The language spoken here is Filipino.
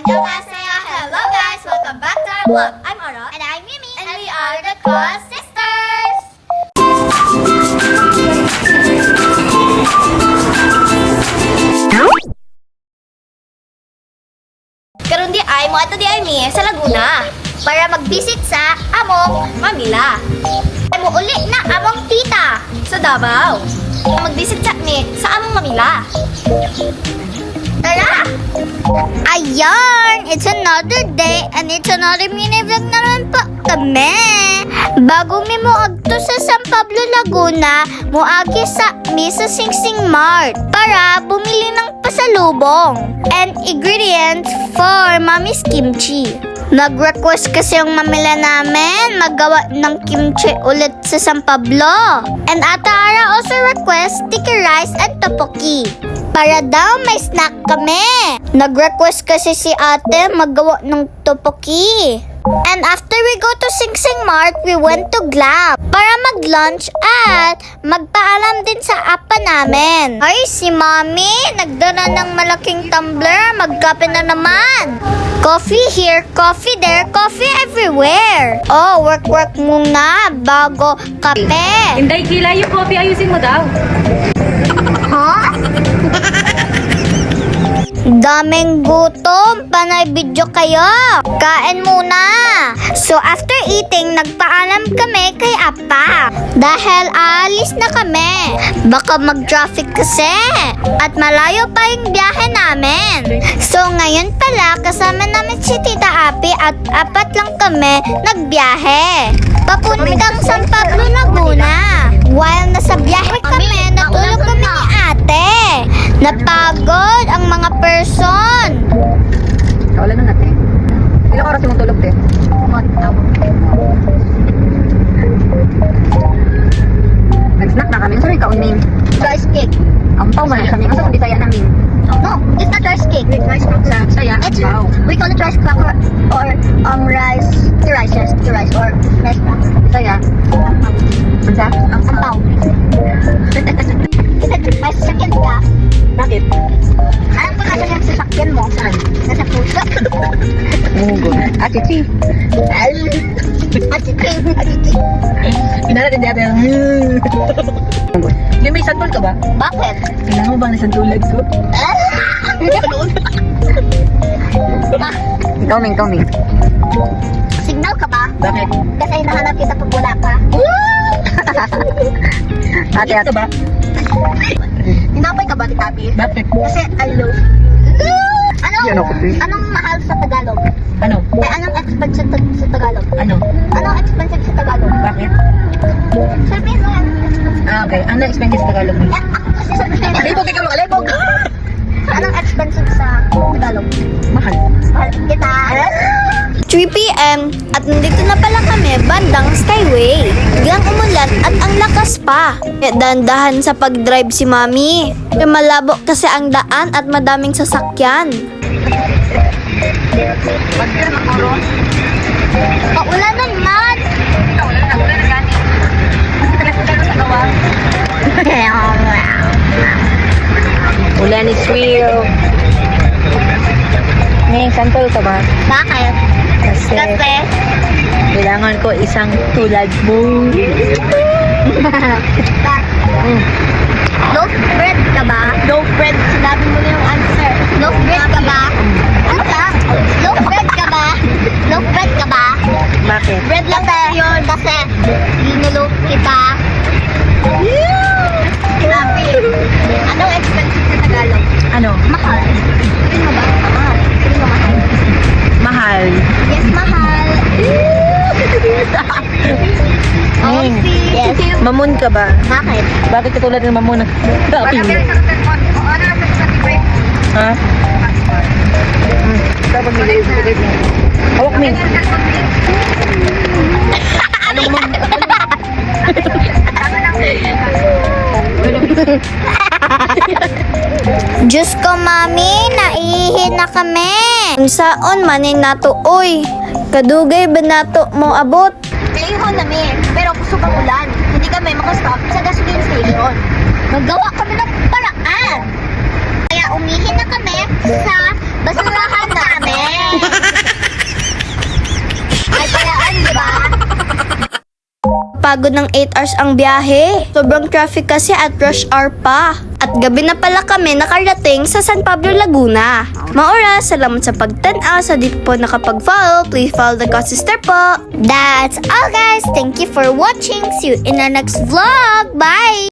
Annyeonghaseyo. Hello guys, welcome back to our vlog. I'm Ara. And I'm Mimi. And we are the Cross Sisters. Karon di ay mo ato di ay mi sa Laguna Para mag-visit sa among Mamila. ay mo uli na among tita. Sa Davao. Mag-visit sa mi sa among Mamila. Tara! Ayan! It's another day and it's another mini vlog na naman po kami. Bago mi mo agto sa San Pablo, Laguna, muagi sa mi sa Sing Sing Mart para bumili ng pasalubong and ingredients for Mommy's kimchi. Nag-request kasi yung mamila namin magawa ng kimchi ulit sa San Pablo. And Ate Ara also request sticky rice and tteokbokki. Para daw may snack kami. Nag-request kasi si ate magawa ng tteokbokki. And after we go to Sing Sing Mart, we went to Glam para mag-lunch at magpaalam din sa apa namin. Ay, si Mommy, nagdala ng malaking tumbler. Magkape na naman. Coffee here, coffee there, coffee everywhere. Oh, work muna bago kape. Inday, kila yung coffee, ayusin mo daw. Huh? Daming gutom, panay video kayo. Kain muna. So after eating, nagpaalam kami kay Apa. Dahil aalis na kami. Baka mag-traffic kasi. At malayo pa yung biyahe namin. So ngayon pala, kasama namin si Tita Api at apat lang kami nagbiyahe. Papuntang San Pablo, Laguna. While nasa biyahe kami, natulog kami ni ate. Napagod ang mga person. Wala na natin. Ilang oras yung tulog, te? Nag-snack na kami. Sorry, kauning. Rice cake. Ang pao man kami. Ang sa Bisaya namin. No, it's not rice cake. Rice crack sa Bisaya. It's, Wow. we call it rice cracker or rice, yes, rice or rice cracker. Bisaya. Ang sa? Ang pao. Kasi may sasakyan ka. Bakit? Alam ko nasa yung sasakyan mo. Saan? Nasa puso. Munggo. Achichi. Atiting. Pinarating di ate. Yung may santol ka ba? Bakit? Kailangan mo bang nasantulan ko? Ikaw, Ming. Signal ka ba? Bakit? Kasi hinahanap kita pag wala ka. Ate ka ba? Tinapay ka ba, Titapi? Bakit? Kasi I love. Yan ako, please. Anong mahal sa Tagalog? Ano? Eh, anong expensive sa Tagalog? Ano? Anong expensive sa Tagalog? Bakit? Sabihin mo yan. Okay. Ano expenses sa Tagalog mo? Eh, ako kasi sabihin. Alibog ka makalibog! Anong expensive sa Tagalog? Mahal. Mahal kita. 3 p.m. at nandito na pala kami bandang Skyway. Biglang umulan at ang lakas pa. Kaya dahan-dahan sa pag-drive si Mami. Kaya malabo kasi ang daan at madaming sasakyan. Pagkira ng oros. Paulan naman. Ulan na gani. Tagal sa gawa. Ulan is real. Ning, santol ka ba? Bakit? Kasi kailangan ko isang tulad mo. Loaf bread ka ba? Loaf bread. Sinabi mo na yung answer. Loaf bread ka ba? Ano ka? Loaf bread ka ba? Loaf bread ka ba? Bakit? Bread lang yun kasi linoloaf kita. Grabe. Anong expensive sa Tagalog? Ano? Mahal. Sabihin mo ba? Mahal. Sabihin mo mahal. Mahal. Yes, mahal. Oh, Ning, yes. Mamon ka ba? Bakit? Bakit katulad ng mamon ng taping? Ha? Dapat may live mo. Hawak mo. Anong mo? Diyos ko, Mami, naihi na kami. Unsaon manin nato oy. Kadugay ba nato mo abot? Naiho namin, pero gusto pa ulan. Hindi kami makastop sa gasoline station. Naggawa kami ng paraan. Kaya umihi na kami sa basurahan namin. Nakakapagod ng 8 hours ang biyahe. Sobrang traffic kasi at rush hour pa. At gabi na pala kami nakarating sa San Pablo, Laguna. Maura, salamat sa pagtanaw. Sa di po nakapag-follow, please follow the God Sister po. That's all guys. Thank you for watching. See you in our next vlog. Bye!